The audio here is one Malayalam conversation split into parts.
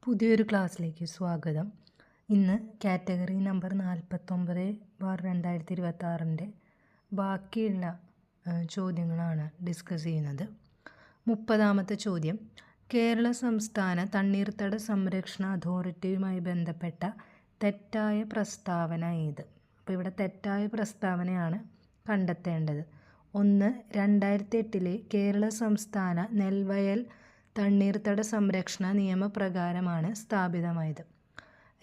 പുതിയൊരു ക്ലാസ്സിലേക്ക് സ്വാഗതം. ഇന്ന് കാറ്റഗറി നമ്പർ 49/2026 ബാക്കിയുള്ള ചോദ്യങ്ങളാണ് ഡിസ്കസ് ചെയ്യുന്നത്. 30ാമത്തെ ചോദ്യം, കേരള സംസ്ഥാന തണ്ണീർത്തട സംരക്ഷണ അതോറിറ്റിയുമായി ബന്ധപ്പെട്ട തെറ്റായ പ്രസ്താവന ഏത്? അപ്പോൾ ഇവിടെ തെറ്റായ പ്രസ്താവനയാണ് കണ്ടെത്തേണ്ടത്. 1. 2008 കേരള സംസ്ഥാന നെൽവയൽ തണ്ണീർത്തട സംരക്ഷണ നിയമപ്രകാരമാണ് സ്ഥാപിതമായത്.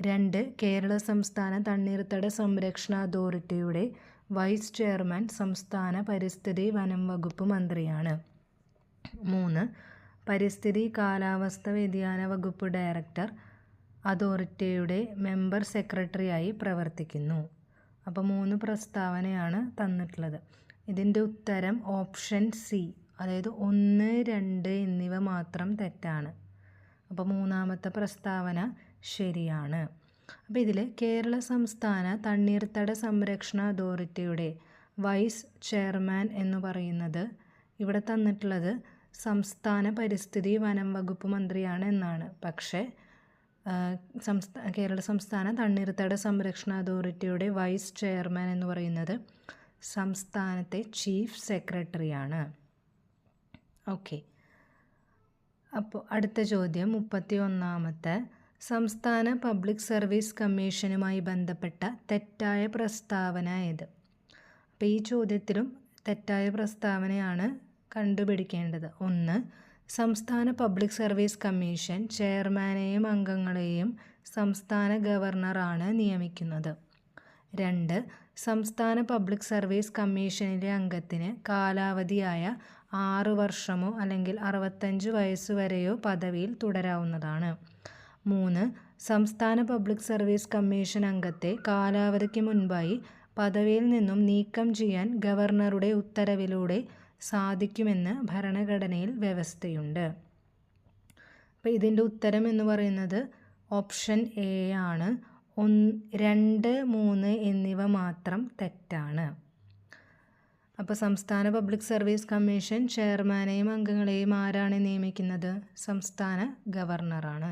2. കേരള സംസ്ഥാന തണ്ണീർത്തട സംരക്ഷണ അതോറിറ്റിയുടെ വൈസ് ചെയർമാൻ സംസ്ഥാന പരിസ്ഥിതി വനം വകുപ്പ് മന്ത്രിയാണ്. 3. പരിസ്ഥിതി കാലാവസ്ഥ വ്യതിയാന വകുപ്പ് ഡയറക്ടർ അതോറിറ്റിയുടെ മെമ്പർ സെക്രട്ടറിയായി പ്രവർത്തിക്കുന്നു. അപ്പോൾ 3 പ്രസ്താവനയാണ് തന്നിട്ടുള്ളത്. ഇതിൻ്റെ ഉത്തരം ഓപ്ഷൻ സി, അതായത് 1, 2 എന്നിവ മാത്രം തെറ്റാണ്. അപ്പോൾ 3ാമത്തെ പ്രസ്താവന ശരിയാണ്. അപ്പോൾ ഇതിൽ കേരള സംസ്ഥാന തണ്ണീർത്തട സംരക്ഷണ അതോറിറ്റിയുടെ വൈസ് ചെയർമാൻ എന്ന് പറയുന്നത് ഇവിടെ തന്നിട്ടുള്ളത് സംസ്ഥാന പരിസ്ഥിതി വനം വകുപ്പ് മന്ത്രിയാണ് എന്നാണ്. പക്ഷേ കേരള സംസ്ഥാന തണ്ണീർത്തട സംരക്ഷണ അതോറിറ്റിയുടെ വൈസ് ചെയർമാൻ എന്ന് പറയുന്നത് സംസ്ഥാനത്തെ ചീഫ് സെക്രട്ടറിയാണ്. ഓക്കെ. അപ്പോൾ അടുത്ത ചോദ്യം 31ാമത്തെ, സംസ്ഥാന പബ്ലിക് സർവീസ് കമ്മീഷനുമായി ബന്ധപ്പെട്ട തെറ്റായ പ്രസ്താവന ഏത്? അപ്പോൾ ഈ ചോദ്യത്തിലും തെറ്റായ പ്രസ്താവനയാണ് കണ്ടുപിടിക്കേണ്ടത്. 1. സംസ്ഥാന പബ്ലിക് സർവീസ് കമ്മീഷൻ ചെയർമാനെയും അംഗങ്ങളെയും സംസ്ഥാന ഗവർണറാണ് നിയമിക്കുന്നത്. 2. സംസ്ഥാന പബ്ലിക് സർവീസ് കമ്മീഷനിലെ അംഗത്തിന് കാലാവധിയായ 6 വർഷമോ അല്ലെങ്കിൽ 65 വയസ്സുവരെയോ പദവിയിൽ തുടരാവുന്നതാണ്. 3. സംസ്ഥാന പബ്ലിക് സർവീസ് കമ്മീഷൻ അംഗത്തെ കാലാവധിക്ക് മുൻപായി പദവിയിൽ നിന്നും നീക്കം ചെയ്യാൻ ഗവർണറുടെ ഉത്തരവിലൂടെ സാധിക്കുമെന്ന് ഭരണഘടനയിൽ വ്യവസ്ഥയുണ്ട്. അപ്പോൾ ഇതിൻ്റെ ഉത്തരം എന്ന് പറയുന്നത് ഓപ്ഷൻ എ ആണ്. 2, 3 എന്നിവ മാത്രം തെറ്റാണ്. അപ്പോൾ സംസ്ഥാന പബ്ലിക് സർവീസ് കമ്മീഷൻ ചെയർമാനെയും അംഗങ്ങളെയും ആരാണ് നിയമിക്കുന്നത്? സംസ്ഥാന ഗവർണറാണ്.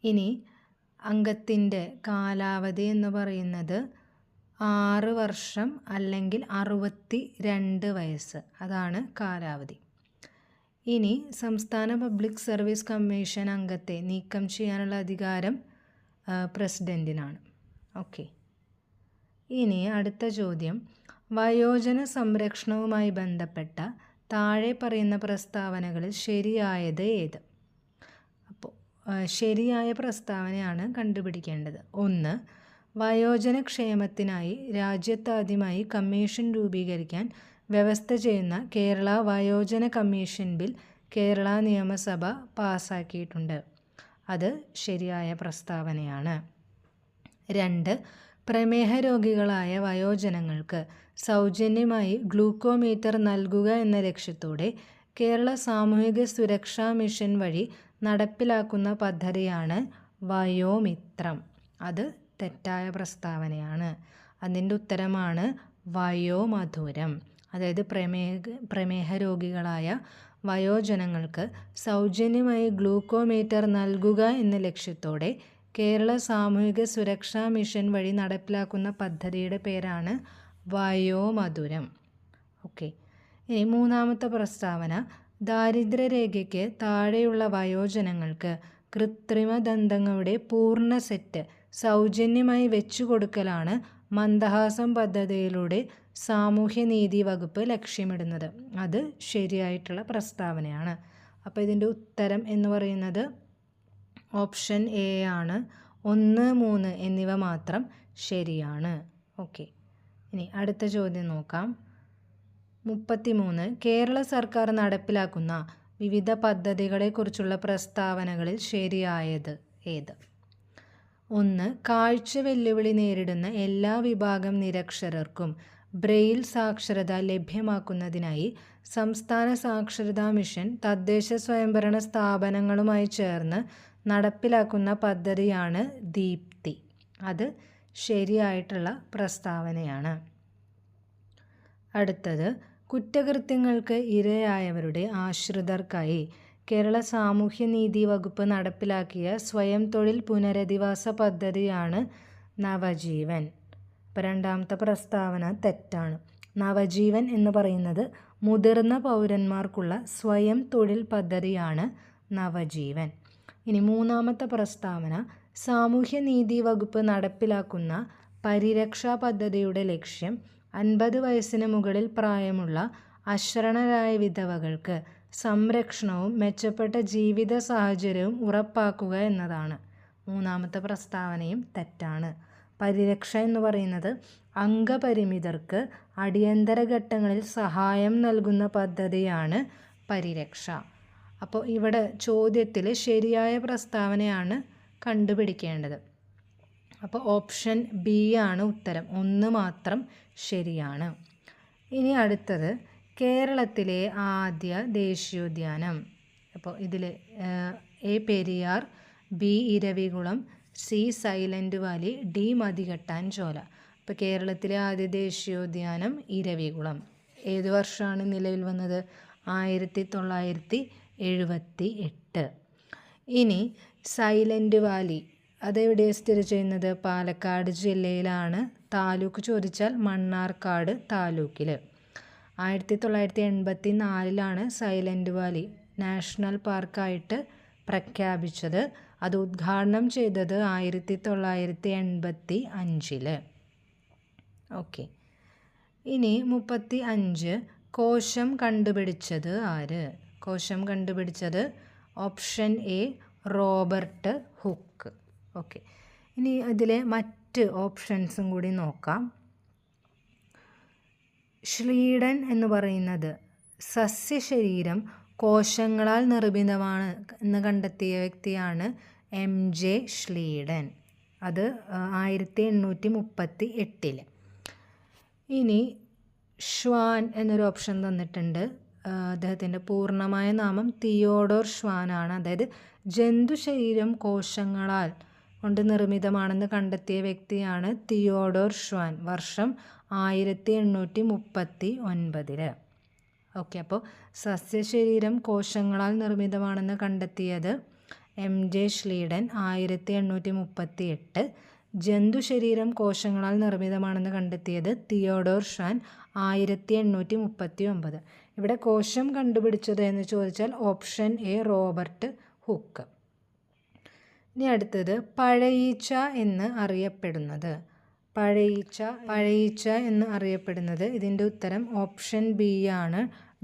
ഇനി അംഗത്തിൻ്റെ കാലാവധി എന്ന് പറയുന്നത് 6 വർഷം അല്ലെങ്കിൽ 62 വയസ്സ്, അതാണ് കാലാവധി. ഇനി സംസ്ഥാന പബ്ലിക് സർവീസ് കമ്മീഷൻ അംഗത്തെ നീക്കം ചെയ്യാനുള്ള അധികാരം പ്രസിഡൻറ്റിനാണ്. ഓക്കെ. ഇനി അടുത്ത ചോദ്യം, വയോജന സംരക്ഷണവുമായി ബന്ധപ്പെട്ട താഴെ പറയുന്ന പ്രസ്താവനകളിൽ ശരിയായത് ഏത്? അപ്പോൾ ശരിയായ പ്രസ്താവനയാണ് കണ്ടുപിടിക്കേണ്ടത്. 1. വയോജന ക്ഷേമത്തിനായി രാജ്യത്താദ്യമായി കമ്മീഷൻ രൂപീകരിക്കാൻ വ്യവസ്ഥ ചെയ്യുന്ന കേരള വയോജന കമ്മീഷൻ ബിൽ കേരള നിയമസഭ പാസാക്കിയിട്ടുണ്ട്. അത് ശരിയായ പ്രസ്താവനയാണ്. 2. പ്രമേഹ രോഗികളായ വയോജനങ്ങൾക്ക് സൗജന്യമായി ഗ്ലൂക്കോമീറ്റർ നൽകുക എന്ന ലക്ഷ്യത്തോടെ കേരള സാമൂഹിക സുരക്ഷാ മിഷൻ വഴി നടപ്പിലാക്കുന്ന പദ്ധതിയാണ് വയോമിത്രം. അത് തെറ്റായ പ്രസ്താവനയാണ്. അതിൻ്റെ ഉത്തരമാണ് വയോമധുരം. അതായത് പ്രമേഹ രോഗികളായ വയോജനങ്ങൾക്ക് സൗജന്യമായി ഗ്ലൂക്കോമീറ്റർ നൽകുക എന്ന ലക്ഷ്യത്തോടെ കേരള സാമൂഹിക സുരക്ഷാ മിഷൻ വഴി നടപ്പിലാക്കുന്ന പദ്ധതിയുടെ പേരാണ് വയോമധുരം. ഓക്കെ. ഇനി 3ാമത്തെ പ്രസ്താവന, ദാരിദ്ര്യരേഖയ്ക്ക് താഴെയുള്ള വയോജനങ്ങൾക്ക് കൃത്രിമ ദന്തങ്ങളുടെ പൂർണ്ണ സെറ്റ് സൗജന്യമായി വെച്ചു കൊടുക്കലാണ് മന്ദഹാസം പദ്ധതിയിലൂടെ സാമൂഹ്യനീതി വകുപ്പ് ലക്ഷ്യമിടുന്നത്. അത് ശരിയായിട്ടുള്ള പ്രസ്താവനയാണ്. അപ്പോൾ ഇതിൻ്റെ ഉത്തരം എന്ന് പറയുന്നത് ഓപ്ഷൻ എ ആണ്. 1, 3 എന്നിവ മാത്രം ശരിയാണ്. ഓക്കെ. ഇനി അടുത്ത ചോദ്യം നോക്കാം. 33, കേരള സർക്കാർ നടപ്പിലാക്കുന്ന വിവിധ പദ്ധതികളെക്കുറിച്ചുള്ള പ്രസ്താവനകളിൽ ശരിയായത് ഏത്? 1. കാഴ്ച വെല്ലുവിളി നേരിടുന്ന എല്ലാ വിഭാഗം നിരക്ഷരർക്കും ബ്രെയിൽ സാക്ഷരത ലഭ്യമാക്കുന്നതിനായി സംസ്ഥാന സാക്ഷരതാ മിഷൻ തദ്ദേശ സ്വയംഭരണ സ്ഥാപനങ്ങളുമായി ചേർന്ന് നടപ്പിലാക്കുന്ന പദ്ധതിയാണ് ദീപ്തി. അത് ശരിയായിട്ടുള്ള പ്രസ്താവനയാണ്. അടുത്തത്, കുറ്റകൃത്യങ്ങൾക്ക് ഇരയായവരുടെ ആശ്രിതർക്കായി കേരള സാമൂഹ്യനീതി വകുപ്പ് നടപ്പിലാക്കിയ സ്വയം തൊഴിൽ പുനരധിവാസ പദ്ധതിയാണ് നവജീവൻ. അപ്പോൾ രണ്ടാമത്തെ പ്രസ്താവന തെറ്റാണ്. നവജീവൻ എന്ന് പറയുന്നത് മുതിർന്ന പൗരന്മാർക്കുള്ള സ്വയം തൊഴിൽ പദ്ധതിയാണ് നവജീവൻ. ഇനി മൂന്നാമത്തെ പ്രസ്താവന, സാമൂഹ്യനീതി വകുപ്പ് നടപ്പിലാക്കുന്ന പരിരക്ഷാ പദ്ധതിയുടെ ലക്ഷ്യം 50 വയസ്സിന് മുകളിൽ പ്രായമുള്ള അശരണരായ വിധവകൾക്ക് സംരക്ഷണവും മെച്ചപ്പെട്ട ജീവിത സാഹചര്യവും ഉറപ്പാക്കുക എന്നതാണ്. മൂന്നാമത്തെ പ്രസ്താവനയും തെറ്റാണ്. പരിരക്ഷ എന്ന് പറയുന്നത് അംഗപരിമിതർക്ക് അടിയന്തര ഘട്ടങ്ങളിൽ സഹായം നൽകുന്ന പദ്ധതിയാണ് പരിരക്ഷ. അപ്പോൾ ഇവിടെ ചോദ്യത്തിൽ ശരിയായ പ്രസ്താവനയാണ് കണ്ടുപിടിക്കേണ്ടത്. അപ്പോൾ ഓപ്ഷൻ ബി ആണ് ഉത്തരം. 1 മാത്രം ശരിയാണ്. ഇനി അടുത്തത് കേരളത്തിലെ ആദ്യ ദേശീയോദ്യാനം. അപ്പോൾ ഇതിൽ A Periyar, B Eravikulam, C Silent Valley, D Mathikettan Shola. അപ്പോൾ കേരളത്തിലെ ആദ്യ ദേശീയോദ്യാനം ഇരവികുളം. ഏത് വർഷമാണ് നിലവിൽ വന്നത്? 1978. ഇനി സൈലൻറ്റ് വാലി അതെവിടെയാണ് സ്ഥിതി ചെയ്യുന്നത്? പാലക്കാട് ജില്ലയിലാണ്. താലൂക്ക് ചോദിച്ചാൽ മണ്ണാർക്കാട് താലൂക്കിൽ. 1984 സൈലൻറ്റ് വാലി നാഷണൽ പാർക്കായിട്ട് പ്രഖ്യാപിച്ചത്. അത് ഉദ്ഘാടനം ചെയ്തത് 1985. ഓക്കെ. ഇനി 35 കോശം കണ്ടുപിടിച്ചത് ആര്? കോശം കണ്ടുപിടിച്ചത് option A Robert hook. Okay. ഇനി ഇതിലെ മറ്റ് ഓപ്ഷൻസും കൂടി നോക്കാം. ഷ്ലീഡൻ എന്ന് പറയുന്നത് സസ്യശരീരം കോശങ്ങളാൽ നിർമ്മിതമാണ് എന്ന് കണ്ടെത്തിയ വ്യക്തിയാണ് MJ ഷ്ലീഡൻ. അത് 1838. ഇനി ഷ്വാൻ എന്നൊരു ഓപ്ഷൻ തന്നിട്ടുണ്ട്. അദ്ദേഹത്തിൻ്റെ പൂർണ്ണമായ നാമം തിയോഡോർ ഷ്വാനാണ്. അതായത് ജന്തുശരീരം കോശങ്ങളാൽ കൊണ്ട് നിർമ്മിതമാണെന്ന് കണ്ടെത്തിയ വ്യക്തിയാണ് തിയോഡോർ ഷ്വാൻ. വർഷം 1839. ഓക്കെ. അപ്പോൾ സസ്യശരീരം കോശങ്ങളാൽ നിർമ്മിതമാണെന്ന് കണ്ടെത്തിയത് MJ ഷ്ലീഡൻ 1838. ജന്തുശരീരം കോശങ്ങളാൽ നിർമ്മിതമാണെന്ന് കണ്ടെത്തിയത് തിയോഡോർ ഷ്വാൻ 1839. ഇവിടെ കോശം കണ്ടുപിടിച്ചത് എന്ന് ചോദിച്ചാൽ ഓപ്ഷൻ എ റോബർട്ട് ഹുക്ക്. ഇനി അടുത്തത് പഴയീച്ച എന്ന് അറിയപ്പെടുന്നത്. പഴയീച്ച എന്ന് അറിയപ്പെടുന്നത്, ഇതിൻ്റെ ഉത്തരം ഓപ്ഷൻ ബി ആണ്,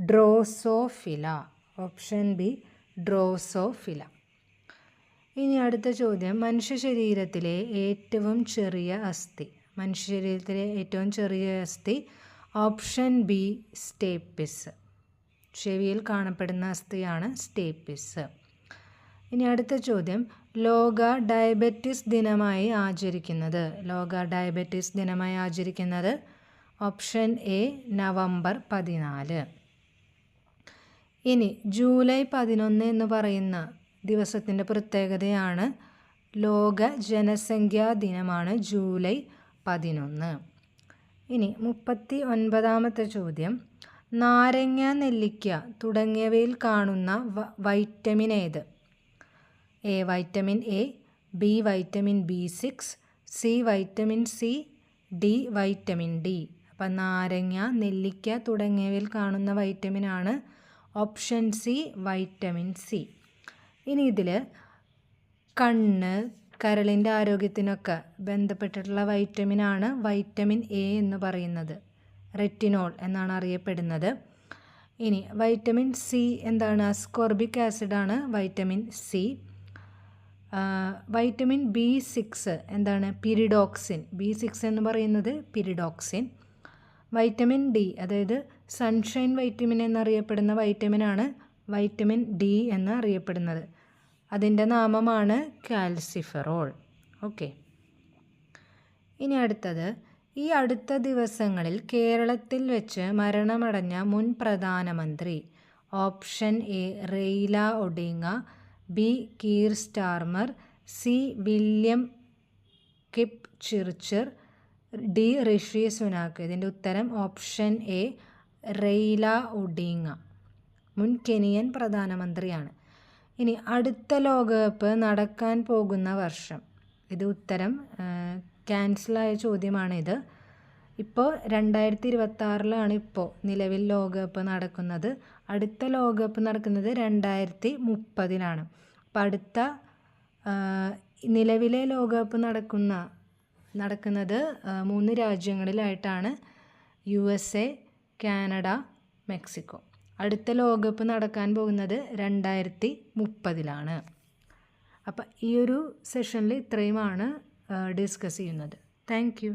ഡ്രോസോഫില. Option B Drosophila. ഇനി അടുത്ത ചോദ്യം, മനുഷ്യ ശരീരത്തിലെ ഏറ്റവും ചെറിയ അസ്ഥി. മനുഷ്യ ശരീരത്തിലെ ഏറ്റവും ചെറിയ അസ്ഥി ഓപ്ഷൻ ബി സ്റ്റേപ്പിസ്. ചെവിയിൽ കാണപ്പെടുന്ന അസ്ഥിയാണ് സ്റ്റേപ്പിസ്. ഇനി അടുത്ത ചോദ്യം, ലോക ഡയബറ്റിസ് ദിനമായി ആചരിക്കുന്നത്. ലോക ഡയബറ്റിസ് ദിനമായി ആചരിക്കുന്നത് ഓപ്ഷൻ എ നവംബർ 14. ഇനി ജൂലൈ 11 എന്ന് പറയുന്ന ദിവസത്തിൻ്റെ പ്രത്യേകതയാണ് ലോക ജനസംഖ്യാ ദിനമാണ് ജൂലൈ 11. ഇനി 39ാമത്തെ ചോദ്യം, നാരങ്ങ, നെല്ലിക്ക തുടങ്ങിയവയിൽ കാണുന്ന വൈറ്റമിൻ ഏത്? A vitamin A, B vitamin B6, C vitamin C, D vitamin D. അപ്പം നാരങ്ങ, നെല്ലിക്ക തുടങ്ങിയവയിൽ കാണുന്ന വൈറ്റമിനാണ് ഓപ്ഷൻ സി വൈറ്റമിൻ സി. ഇനി ഇതിൽ കണ്ണ്, കരളിൻ്റെ ആരോഗ്യത്തിനൊക്കെ ബന്ധപ്പെട്ടിട്ടുള്ള വൈറ്റമിനാണ് വൈറ്റമിൻ എ എന്ന് പറയുന്നത്. റെറ്റിനോൾ എന്നാണ് അറിയപ്പെടുന്നത്. ഇനി വൈറ്റമിൻ സി എന്താണ്? അസ്കോർബിക് ആസിഡാണ് വൈറ്റമിൻ സി. വൈറ്റമിൻ B6 എന്താണ്? പിരിഡോക്സിൻ. B6 എന്ന് പറയുന്നത് പിരിഡോക്സിൻ. വൈറ്റമിൻ ഡി, അതായത് സൺഷൈൻ വൈറ്റമിൻ എന്നറിയപ്പെടുന്ന വൈറ്റമിനാണ് വൈറ്റമിൻ ഡി എന്ന് അറിയപ്പെടുന്നത്. അതിൻ്റെ നാമമാണ് കാൽസിഫെറോൾ. ഓക്കെ. ഇനി അടുത്തത്, ഈ അടുത്ത ദിവസങ്ങളിൽ കേരളത്തിൽ വെച്ച് മരണമടഞ്ഞ മുൻ പ്രധാനമന്ത്രി. Option A Raila Odinga, B Keir Starmer, C William Kip Chirchir, D Rishi Sunak. ഇതിൻ്റെ ഉത്തരം ഓപ്ഷൻ എ റെയ്ല ഒഡിങ്ങ. മുൻ കെനിയൻ പ്രധാനമന്ത്രിയാണ്. ഇനി അടുത്ത ലോകകപ്പ് നടക്കാൻ പോകുന്ന വർഷം, ഇത് ഉത്തരം ക്യാൻസലായ ചോദ്യമാണിത്. ഇപ്പോൾ 2026 ഇപ്പോൾ നിലവിൽ ലോകകപ്പ് നടക്കുന്നത്. അടുത്ത ലോകകപ്പ് നടക്കുന്നത് 2030. അപ്പോൾ അടുത്ത നിലവിലെ ലോകകപ്പ് നടക്കുന്നത് 3 രാജ്യങ്ങളിലായിട്ടാണ്: USA, കാനഡ, മെക്സിക്കോ. അടുത്ത ലോകകപ്പ് നടക്കാൻ പോകുന്നത് 2030. അപ്പോൾ ഈ ഒരു സെഷനിൽ ഇത്രയുമാണ് ഡിസ്കസ് ചെയ്യുന്നത്. Thank you.